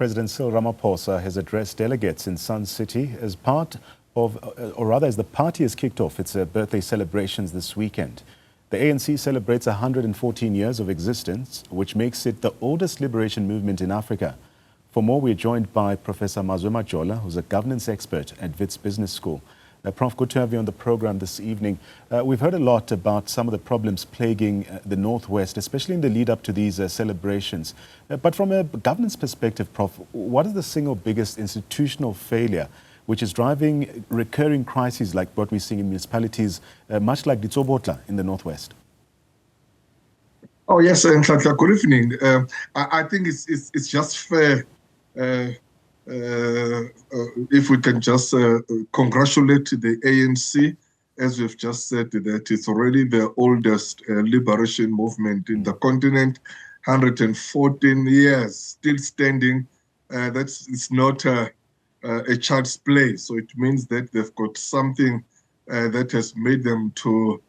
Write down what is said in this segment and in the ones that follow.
President Cyril Ramaphosa has addressed delegates in Sun City as part of, or rather as the party has kicked off its birthday celebrations this weekend. The ANC celebrates 114 years of existence, which makes it the oldest liberation movement in Africa. For more, we're joined by Professor Mazwe Majola, who's a governance expert at Wits Business School. Prof, good to have you on the program this evening. We've heard a lot about some of the problems plaguing the Northwest, especially in the lead up to these celebrations. But from a governance perspective, Prof, what is the single biggest institutional failure which is driving recurring crises like what we're seeing in municipalities, much like Ditsobotla in the Northwest? Oh, yes, Nhlanhla, good evening. I think it's just fair if we can just congratulate the ANC, as we've just said, that it's already the oldest liberation movement in the continent, 114 years, still standing. It's not a child's play. So it means that they've got something that has made them to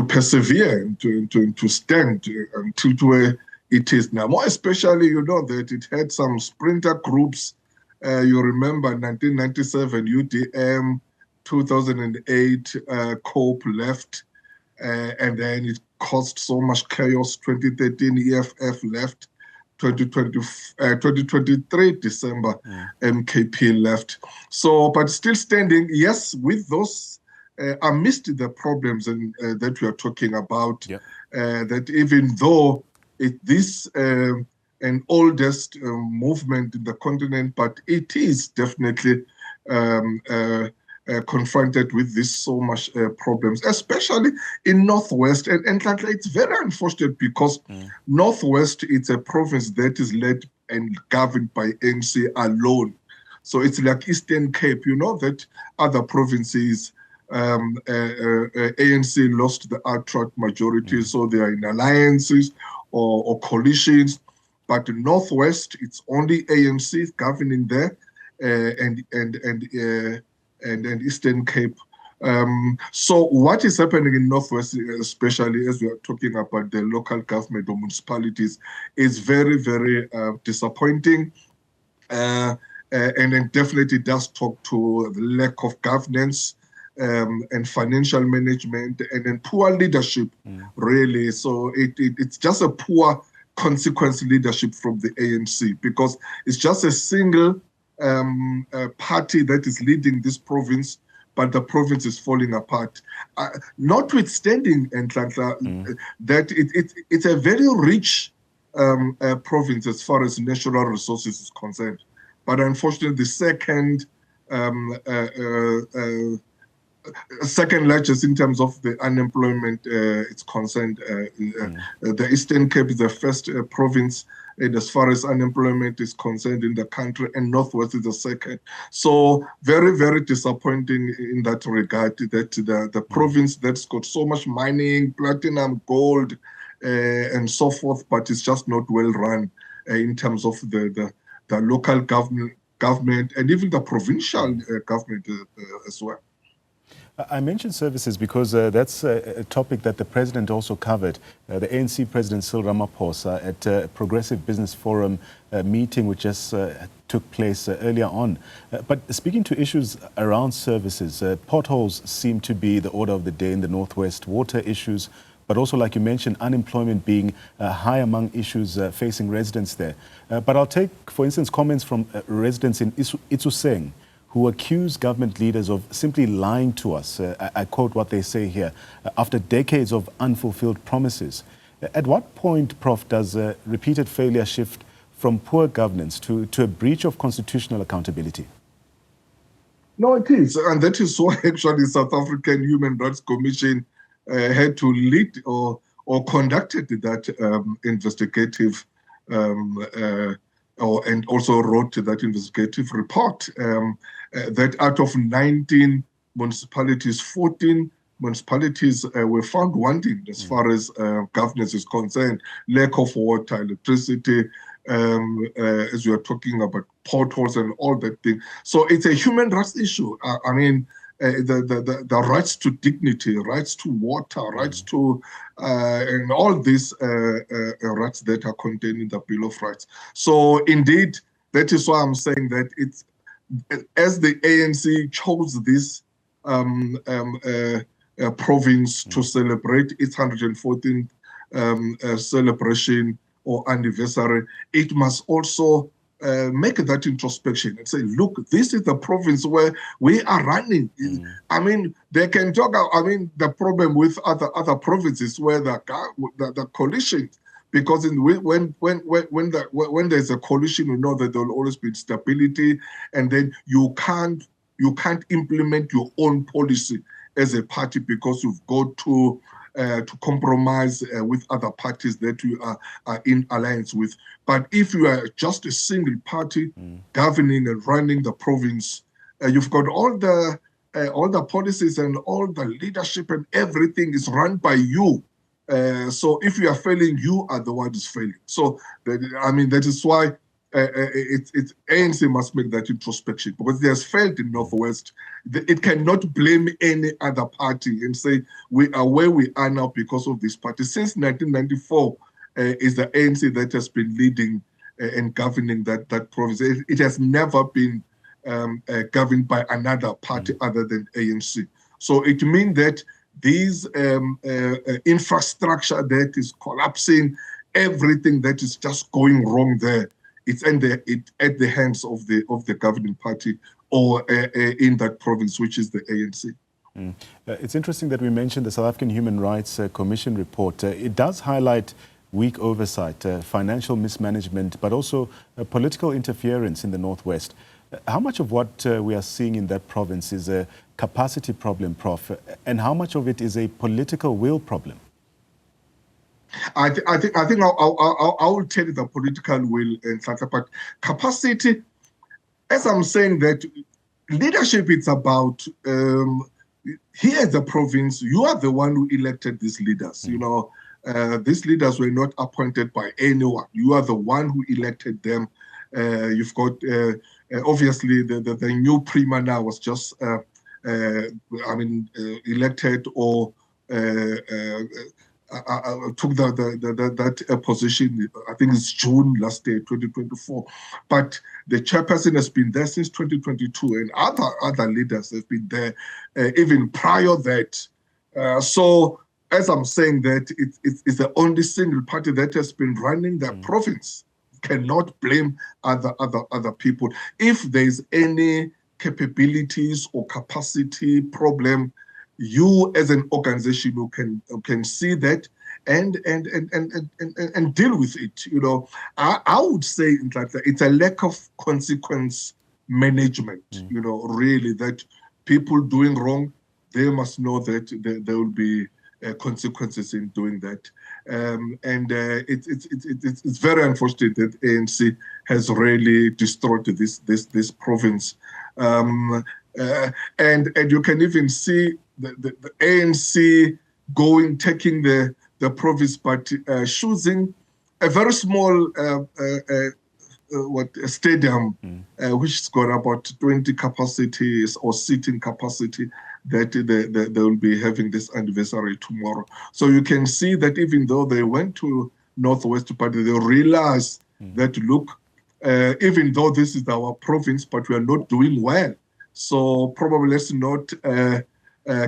persevere and to stand until to where it is now. More especially, you know, that it had some sprinter groups. You remember 1997 UDM, 2008 COPE left, and then it caused so much chaos. 2013 EFF left, 2023 December MKP left. So, but still standing, yes, with those amidst the problems that we are talking about, that even though this an oldest movement in the continent, but it is definitely confronted with this so much problems, especially in Northwest. And it's very unfortunate because Northwest, it's a province that is led and governed by ANC alone. So it's like Eastern Cape, you know, that other provinces, ANC lost the outright majority, so they are in alliances or coalitions. But in Northwest, it's only ANC governing there, and Eastern Cape. So what is happening in Northwest, especially as we are talking about the local government or municipalities, is very, very disappointing, and it definitely does talk to the lack of governance and financial management and then poor leadership, really. So it's just a poor consequence leadership from the ANC, because it's just a single party that is leading this province, but the province is falling apart. Notwithstanding, Nhlanhla, that it's a very rich province as far as natural resources is concerned. But unfortunately, the second largest in terms of the unemployment it's concerned. The Eastern Cape is the first province and as far as unemployment is concerned in the country, and Northwest is the second. So very, very disappointing in that regard, that the province that's got so much mining, platinum, gold, and so forth, but it's just not well run in terms of the local government and even the provincial government as well. I mentioned services because that's a topic that the President also covered. The ANC President Cyril Ramaphosa at a Progressive Business Forum meeting which just took place earlier on. But speaking to issues around services, potholes seem to be the order of the day in the Northwest, water issues, but also, like you mentioned, unemployment being high among issues facing residents there. But I'll take, for instance, comments from residents in Itsoseng, who accuse government leaders of simply lying to us. I quote what they say here, after decades of unfulfilled promises. At what point, Prof, does repeated failure shift from poor governance to a breach of constitutional accountability? No, it is. And that is why actually South African Human Rights Commission had to lead or conducted that investigative and also wrote that investigative report, that out of 19 municipalities, 14 municipalities were found wanting as far as governance is concerned, lack of water, electricity, as we are talking about potholes and all that thing. So it's a human rights issue. I mean, the rights to dignity, rights to water, rights to, and all these rights that are contained in the Bill of Rights. So indeed, that is why I'm saying that it's, as the ANC chose this province to celebrate its 114th celebration or anniversary, it must also make that introspection and say, look, this is the province where we are running. I mean, they can talk, I mean, the problem with other provinces where the coalition, because when there's a coalition, you know that there will always be instability, and then you can't implement your own policy as a party because you've got to compromise with other parties that you are in alliance with. But if you are just a single party governing and running the province, you've got all the policies and all the leadership and everything is run by you. So if you are failing, you are the one who's failing. So that is why it's ANC must make that introspection, because it has failed in Northwest. It cannot blame any other party and say we are where we are now because of this party. Since 1994, is the ANC that has been leading and governing that province. It has never been governed by another party other than ANC. So it means that these infrastructure that is collapsing, everything that is just going wrong there, it's at the hands of the governing party or in that province, which is the ANC. It's interesting that we mentioned the South African Human Rights Commission report. It does highlight weak oversight, financial mismanagement, but also political interference in the Northwest. How much of what we are seeing in that province is a capacity problem, Prof, and how much of it is a political will problem? I think I will tell you the political will and but capacity, as I'm saying that leadership, it's about here at the province, you are the one who elected these leaders. You know, these leaders were not appointed by anyone. You are the one who elected them. You've got obviously the new Prima now was just elected or took that position. I think it's June last year, 2024. But the chairperson has been there since 2022, and other leaders have been there even prior that. So as I'm saying that it's the only single party that has been running the province. Cannot blame other people. If there's any capabilities or capacity problem, you as an organization who can see that and deal with it. You know, I would say it's a lack of consequence management. You know, really, that people doing wrong, they must know that there will be consequences in doing that. It's very unfortunate that ANC has really destroyed this province. And you can even see the ANC taking the province, but choosing a very small stadium, which has got about 20 capacities or seating capacity, that they will be having this anniversary tomorrow. So you can see that even though they went to Northwest Party, they realized that, look, even though this is our province, but we are not doing well. So probably let's not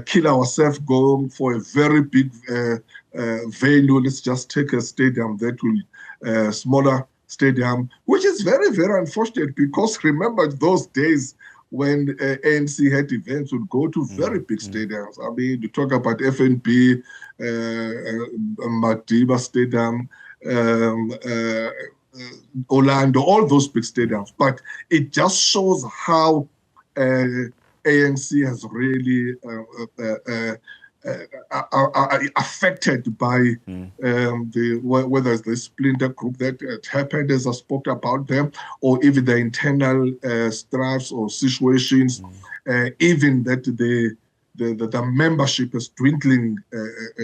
kill ourselves going for a very big venue. Let's just take a stadium that will, smaller stadium, which is very, very unfortunate, because remember those days when ANC had events, would go to very big stadiums. I mean, you talk about FNB, Madiba Stadium, Orlando, all those big stadiums. But it just shows how ANC has really are affected by whether it's the splinter group that happened, as I spoke about them, or even the internal strifes or situations, even that the membership is dwindling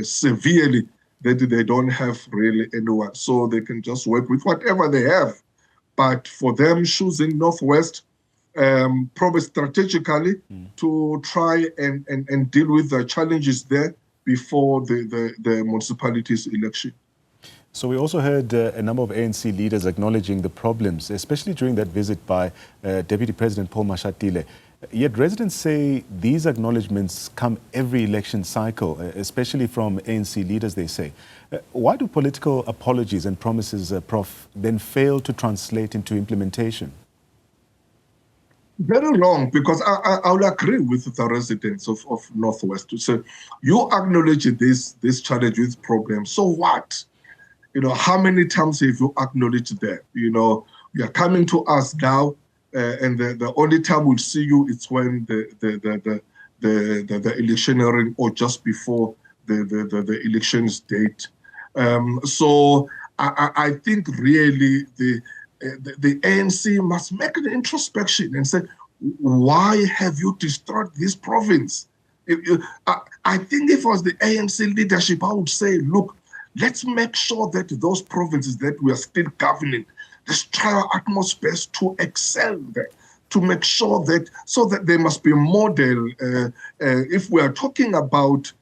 severely, that they don't have really anyone, so they can just work with whatever they have. But for them choosing Northwest, probably strategically to try and deal with the challenges there before the municipalities election. So we also heard a number of ANC leaders acknowledging the problems, especially during that visit by Deputy President Paul Mashatile. Yet residents say these acknowledgements come every election cycle, especially from ANC leaders, they say. Why do political apologies and promises, Prof, then fail to translate into implementation? Very wrong, because I will agree with the residents of Northwest to say, you acknowledge this challenge, this problem, so what? You know, how many times have you acknowledged that? You know, you are coming to us now, and the only time we'll see you is when the electioneering or just before the elections date. So I think really the ANC must make an introspection and say, why have you destroyed this province? I think if it was the ANC leadership, I would say, look, let's make sure that those provinces that we are still governing, let's try our utmost best to excel there, to make sure that, so that there must be a model. If we are talking about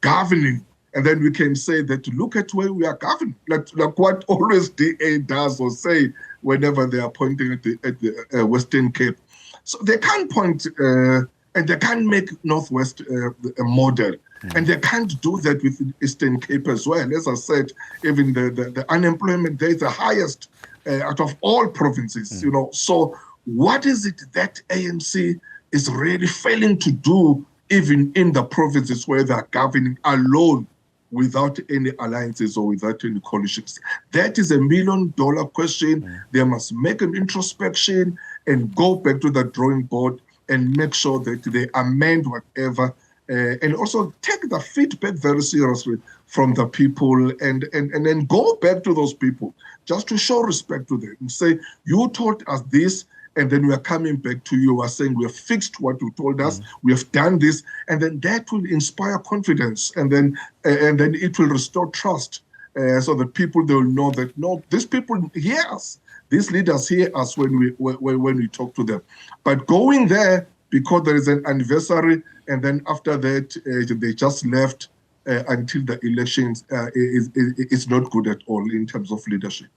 governing, and then we can say that look at where we are governing, like what always DA does or say whenever they are pointing at the Western Cape. So they can't point and they can't make Northwest a model. And they can't do that with the Eastern Cape as well. As I said, even the unemployment there is the highest out of all provinces, you know. So what is it that ANC is really failing to do even in the provinces where they are governing alone without any alliances or without any coalitions? That is $1 million question. They must make an introspection and go back to the drawing board and make sure that they amend whatever, and also take the feedback very seriously from the people, and then go back to those people just to show respect to them and say, you told us this, and then we are coming back to you, we are saying we have fixed what you told us, we have done this, and then that will inspire confidence, and then it will restore trust, so that people, they will know that, no, these people hear us, these leaders hear us when we talk to them. But going there because there is an anniversary, and then after that they just left until the elections, is not good at all in terms of leadership.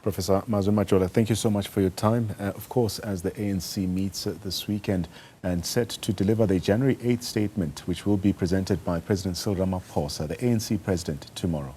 Professor Mazwe Majola, thank you so much for your time. Of course, as the ANC meets this weekend and set to deliver the January 8th statement, which will be presented by President Cyril Ramaphosa, the ANC president, tomorrow.